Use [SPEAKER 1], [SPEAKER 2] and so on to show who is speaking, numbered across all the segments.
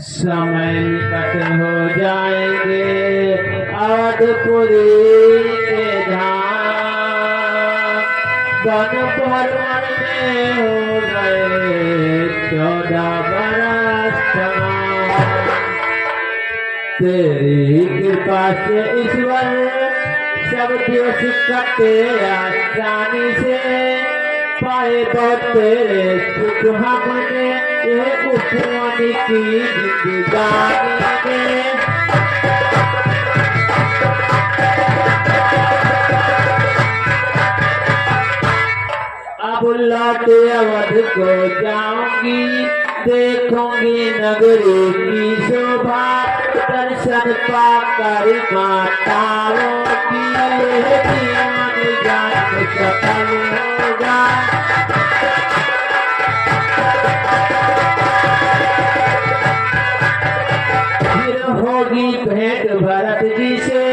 [SPEAKER 1] समय निकट हो जाएंगे अवधपुरी के धाम। वन भ्रमण में हो गए 14 बरस तमाम। तेरी कृपा से ईश्वर सब दोष कटे आसानी से। पाए बहुत तेरे सुख हमने ये उपवानी की जिंदगानी में। अब लौट अवध को जाऊंगी, देखूंगी नगरी की शोभा। दर्शन पाकर माताओं की जीवन जान सफल होगा। फिर होगी भेंट भरत जी से,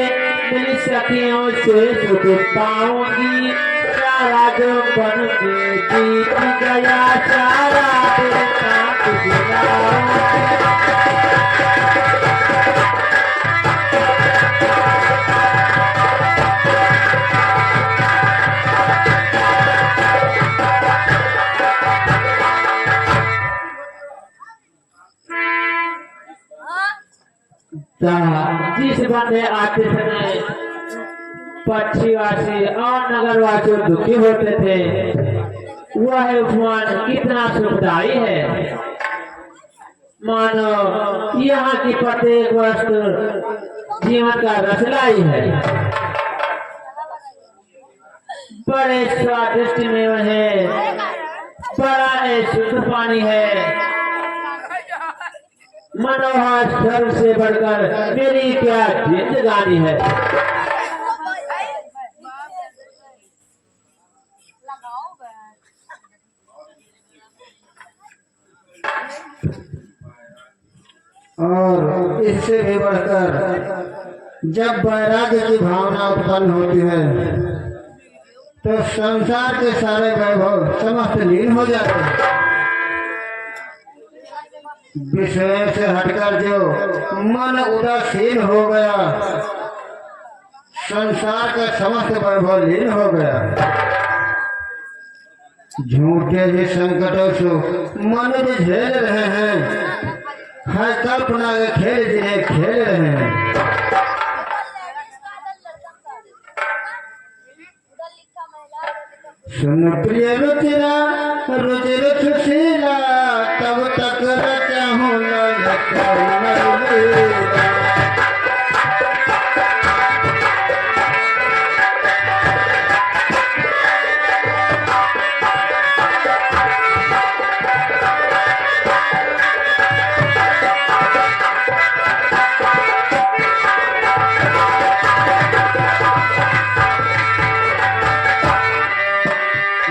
[SPEAKER 1] मिल सखियों से सुख पाऊंगी। सारा जो बन में जीत गया, सारा तेरे साथ जुड़ाऊंगी। जिस बंदे आते समय पक्षीवासी और नगरवासी दुखी होते थे, वह उपमान कितना सुखदायी है। मानो यहाँ की प्रत्येक वस्तु जीवन का रस लाई है। बड़े स्वादिष्ट मेवे है, बड़ा शुद्ध पानी है। मनोहर स्वर से बढ़कर मेरी क्या जिंदगानी है।
[SPEAKER 2] और इससे भी बढ़कर जब वैराग्य की भावना उत्पन्न होती है तो संसार के सारे वैभव समस्त लीन हो जाते हैं। विषय से हटकर जो मन उदासीन हो गया, संसार का समस्त वैभव लीन हो गया। झूठे ही संकटों से मन जो झेल रहे हैं, हर कल्पना के खेल जिन्हें खेल रहे हैं। सुन प्रिय रुचिरा रुचिर सुशीला, तब तक रचा हूँ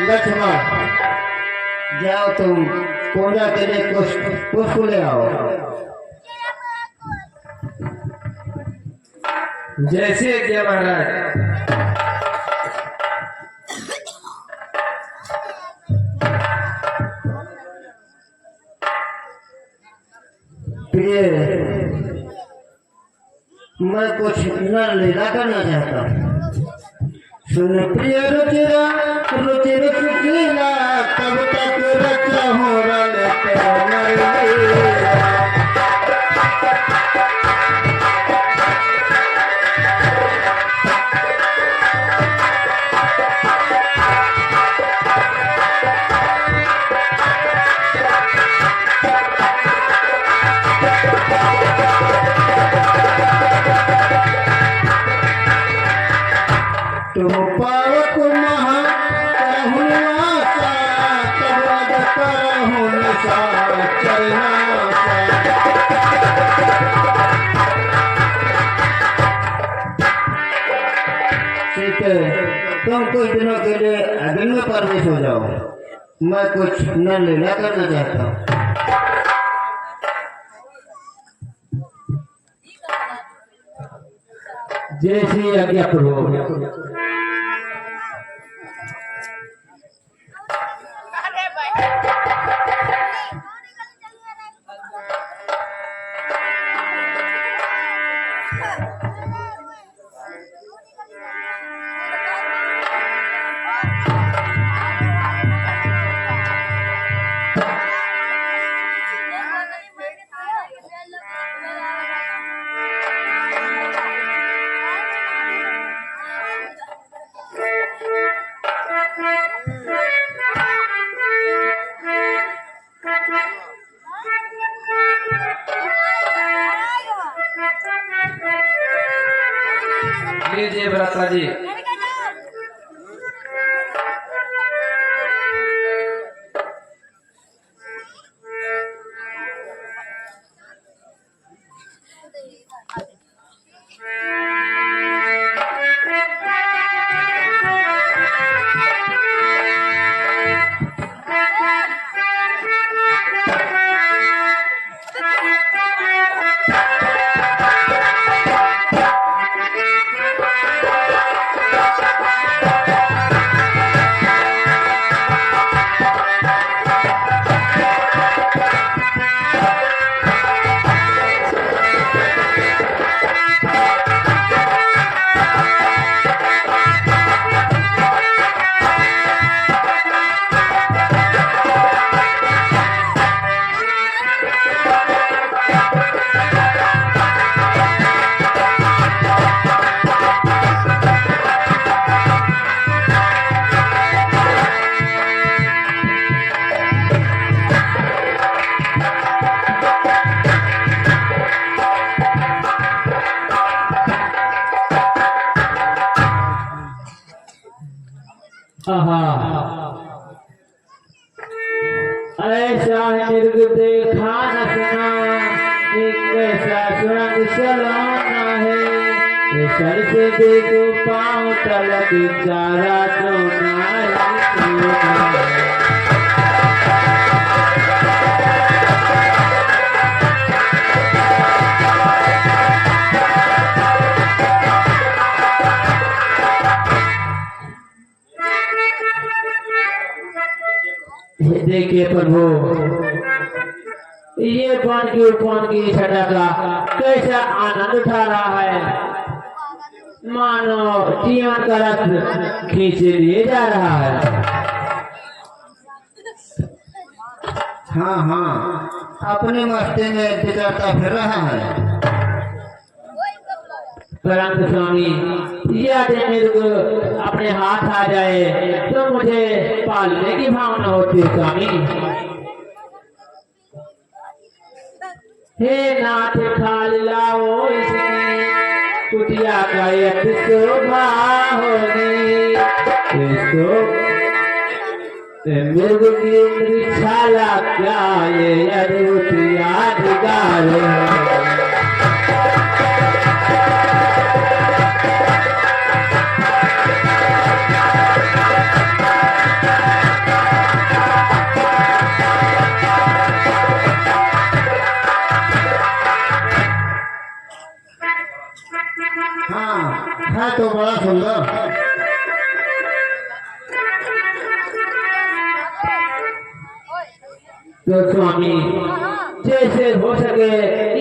[SPEAKER 2] लक्ष्मण। जाओ तुम पूजा के लिए पुष्प ले आओ।
[SPEAKER 1] जैसे क्या महाराज।
[SPEAKER 2] प्रिय, मैं कुछ न लीला करना चाहता हूँ। सुन प्रिय रुचिरा रुचिर सुशीला, तब तक रचा हूँ तुम पावक महा करहुआसा, तब अद करहु निशा चरनासा। सीते, तुम कुछ दिनों के लिए अग्नि में प्रवेश हो जाओ। मैं कुछ न लीला करना चाहता हूँ।
[SPEAKER 1] जैसी आज्ञा करो।
[SPEAKER 3] लीजिए भ्राता जी।
[SPEAKER 1] ऐसा मृग देखा न सुना, एक ऐसा सुरंग चलाना है, ये सर से देखो पाँव तलक चारा चोना है। देखिए प्रभु, ये पान की छटा का कैसा आनंद उठा रहा है, मानो जीवन का रथ खींच लिए जा रहा है।
[SPEAKER 2] हाँ हाँ, अपनी मस्ती में बिताता फिर रहा है।
[SPEAKER 1] परंतु स्वामी, यदि मेरे को अपने हाथ आ जाए तो मुझे पालने की भावना होती है स्वामी। हे नाथ खाल लाओ इसकी, कुटिया का यथ शोभा होगी, इसको मृग की मृक्षाला क्या ये अद्भुत यादगार है।
[SPEAKER 2] हाँ, है तो बड़ा सुंदर।
[SPEAKER 1] तो स्वामी, जैसे हो सके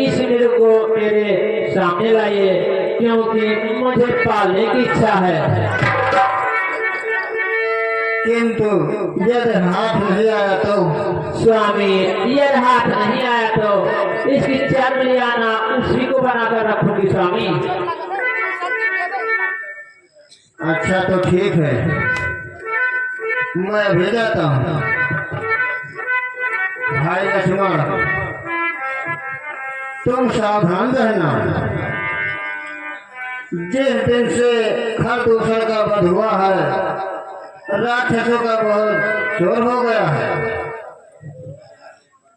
[SPEAKER 1] इस मृग को मेरे सामने लाइए, क्योंकि मुझे पालने की इच्छा है।
[SPEAKER 2] किंतु यदि हाथ नहीं आया तो?
[SPEAKER 1] स्वामी, यदि हाथ नहीं आया तो इसकी चर्म ले आना, उसी को बनाकर रखूंगी स्वामी।
[SPEAKER 2] अच्छा तो ठीक है, मैं भेज जाता हूँ। भाई लक्ष्मण, तुम सावधान रहना। जिस दिन से खरदूषण का वध हुआ है, राक्षसों का बहुत जोर हो गया है।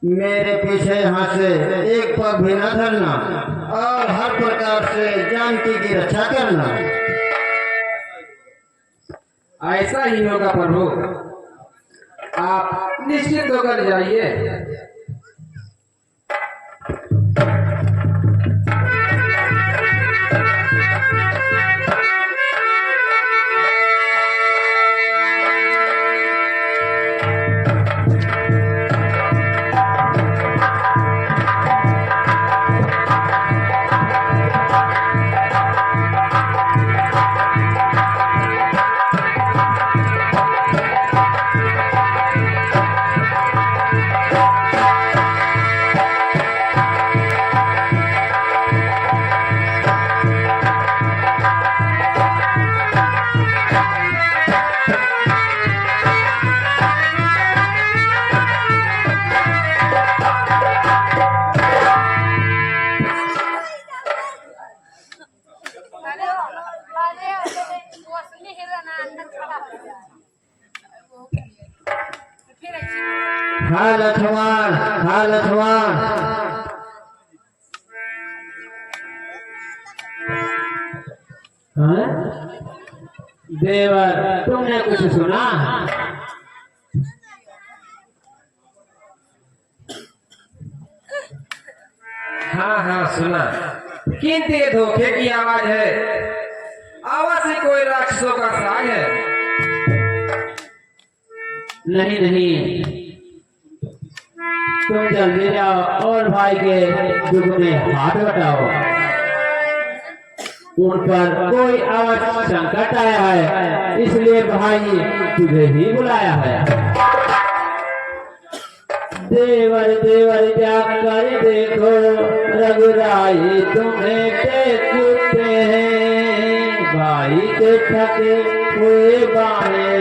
[SPEAKER 2] मेरे पीछे यहाँ से एक पग भी न धरना और हर प्रकार से जानकी की रक्षा करना।
[SPEAKER 3] ऐसा ही होगा प्रभु, आप निश्चिंत होकर जाइए।
[SPEAKER 2] लक्ष्मण, हाँ लक्ष्मण।
[SPEAKER 1] हाँ? देवर तुमने कुछ सुना?
[SPEAKER 3] हाँ हाँ सुना, किंतु ये धोखे की आवाज है। आवाज से कोई राक्षसों का साग है।
[SPEAKER 1] नहीं नहीं, तुम जल्दी जाओ और भाई के दुख में हाथ बटाओ। उन पर कोई आवाज संकट आया है, इसलिए भाई तुझे ही बुलाया है। देवर देवर जाकर देखो, रघुराई तुम्हें टेकते हैं। भाई के थके हुए बाहें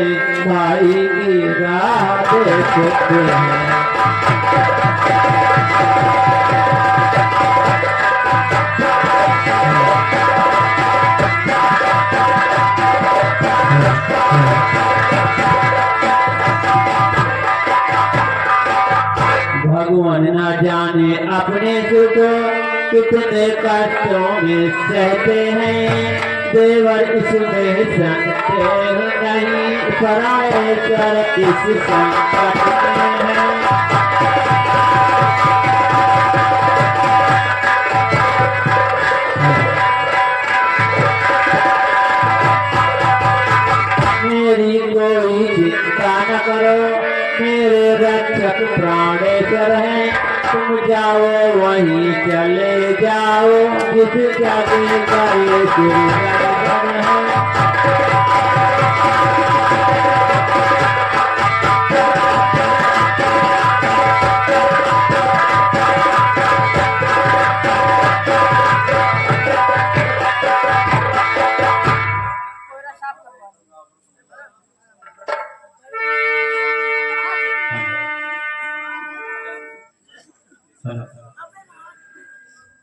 [SPEAKER 1] भाई की राह देखते हैं। भगवान न जाने अपने सुख कितने कष्टों में सहते हैं। देवर इसमें संदेह नहीं, पराये कर इस संकट में है। मेरी कोई चिंता न करो, मेरे रक्षक प्राणेश्वर हैं। तुम जाओ वहीं चले जाओ, जिस जगह करे है।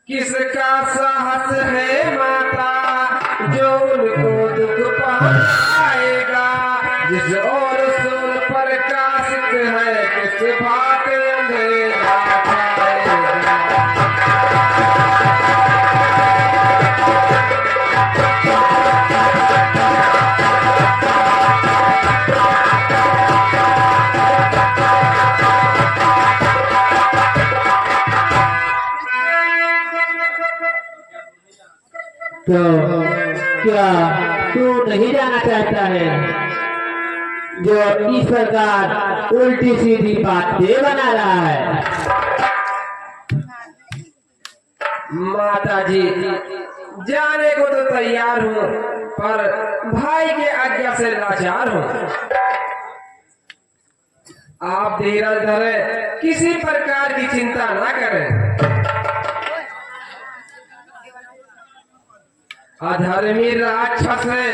[SPEAKER 3] किसका साहस है माता, जो उनको दुख पहुंचाएगा। जिस और सूर प्रकाशित है, किस भांति अंधेरा छाएगा।
[SPEAKER 1] तो क्या तू नहीं जाना चाहता है, जो इस प्रकार उल्टी सीधी बातें बना रहा है?
[SPEAKER 3] माता जी, जाने को तो तैयार हूँ, पर भाई के आज्ञा से लाचार हूँ। आप धीरज धरें, किसी प्रकार की चिंता ना करें। अधर्मी राक्षस है,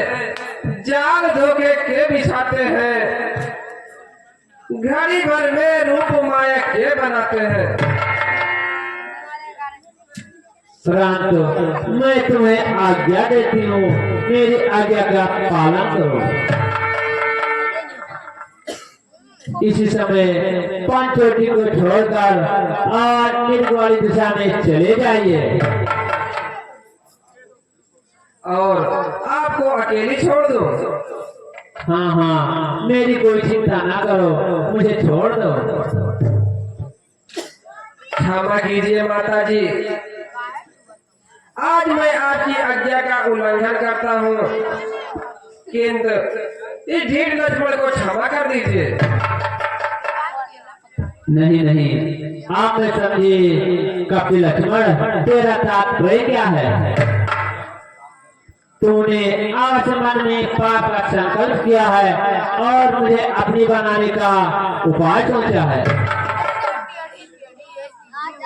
[SPEAKER 3] जाल धोखे के बिछाते हैं। घड़ी भर में रूप माया के बनाते हैं।
[SPEAKER 1] श्रांत, मैं तुम्हें आज्ञा देती हूँ, मेरी आज्ञा का पालन करो। इसी समय पंचवटी को छोड़कर और मिर्ग वाली दिशा में चले जाइए।
[SPEAKER 3] और आपको अकेली छोड़ दो?
[SPEAKER 1] हाँ हाँ, मेरी कोई चिंता ना करो, मुझे छोड़ दो।
[SPEAKER 3] क्षमा कीजिए माता जी, आज मैं आपकी आज्ञा का उल्लंघन करता हूँ, किंतु इस ढीठ लक्ष्मण को क्षमा कर दीजिए।
[SPEAKER 1] नहीं नहीं, आप मैं समझे कपिल लक्ष्मण, तेरा तात्पर्य क्या है? तूने आज मन में पाप का संकल्प किया है और मुझे अपनी बनाने का उपाय सोचा है,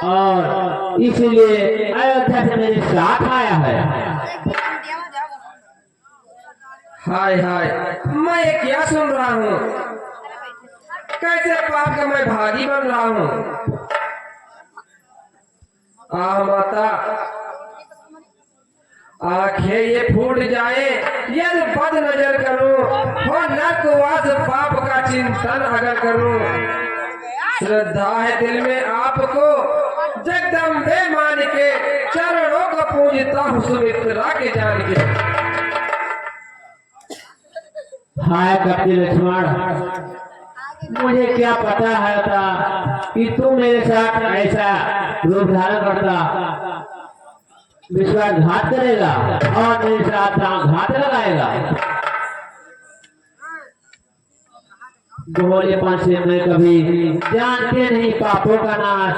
[SPEAKER 1] और इसलिए अयोध्या से मेरे साथ आया है।
[SPEAKER 3] हाय हाय, मैं ये क्या सुन रहा हूँ? कैसे पाप का मैं भागी बन रहा हूँ? माता, आंखें ये फूट जाए, यदि बद नजर करूं, हो नर्कवास पाप का चिंतन अगर करूं, श्रद्धा है दिल में आपको, जगदम्बे मान के चरणों का पूजता हूँ सुमित्रा के जान के।
[SPEAKER 1] हाय कपटी लक्ष्मण, मुझे क्या पता है था कि तू मेरे साथ ऐसा रूप धारण करता, विश्वासघात करेगा और मेरे साथ घात लगाएगा। भोलेपन से मैं कभी जानते नहीं पापों का नाश,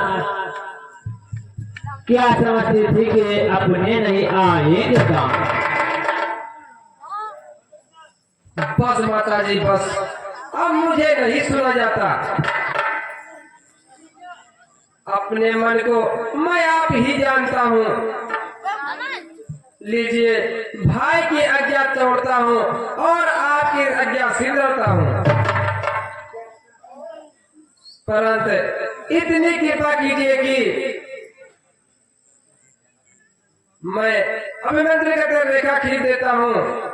[SPEAKER 1] क्या समझती थी कि अपने नहीं आएंगे काम।
[SPEAKER 3] बस माता जी बस, अब मुझे नहीं सुना जाता। अपने मन को मैं आप ही जानता हूँ। लीजिए, भाई की आज्ञा तोड़ता हूँ और आपकी आज्ञा सिंधरता हूँ। परंतु इतनी कृपा कीजिए कि मैं अभिमंत्रित करके रेखा खींच देता हूँ।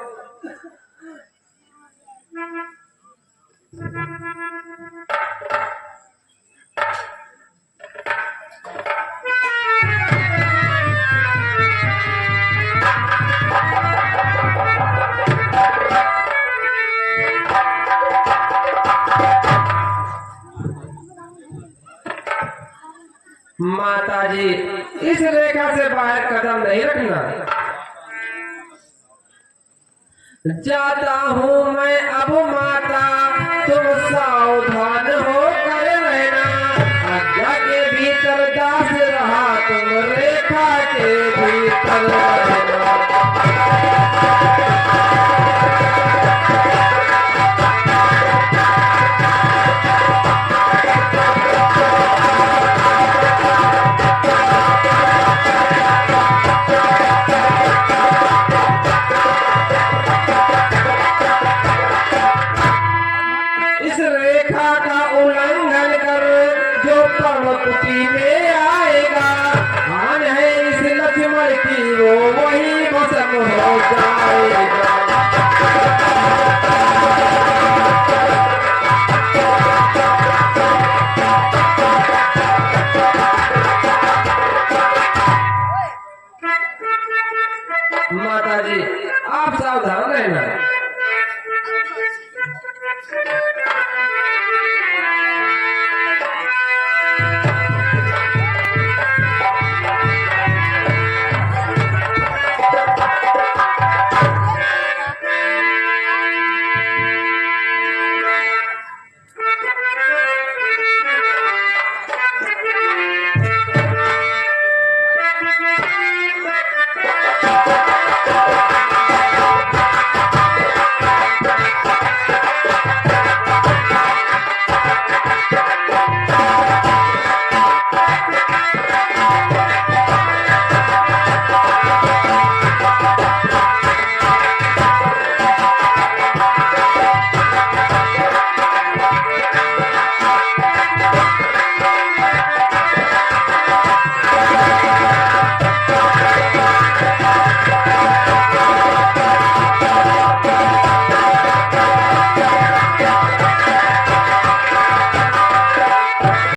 [SPEAKER 3] माता जी, इस रेखा से बाहर कदम नहीं रखना। जाता हूँ मैं अब माता, तुम सावधान हो कर रहना। आज्ञा के भीतर दास रहा, तुम रेखा के भीतर रहना। इस रेखा का उल्लंघन कर जो पर्वती में आएगा, मान है इस लक्ष्मण की वो वही भस्म हो जाएगा।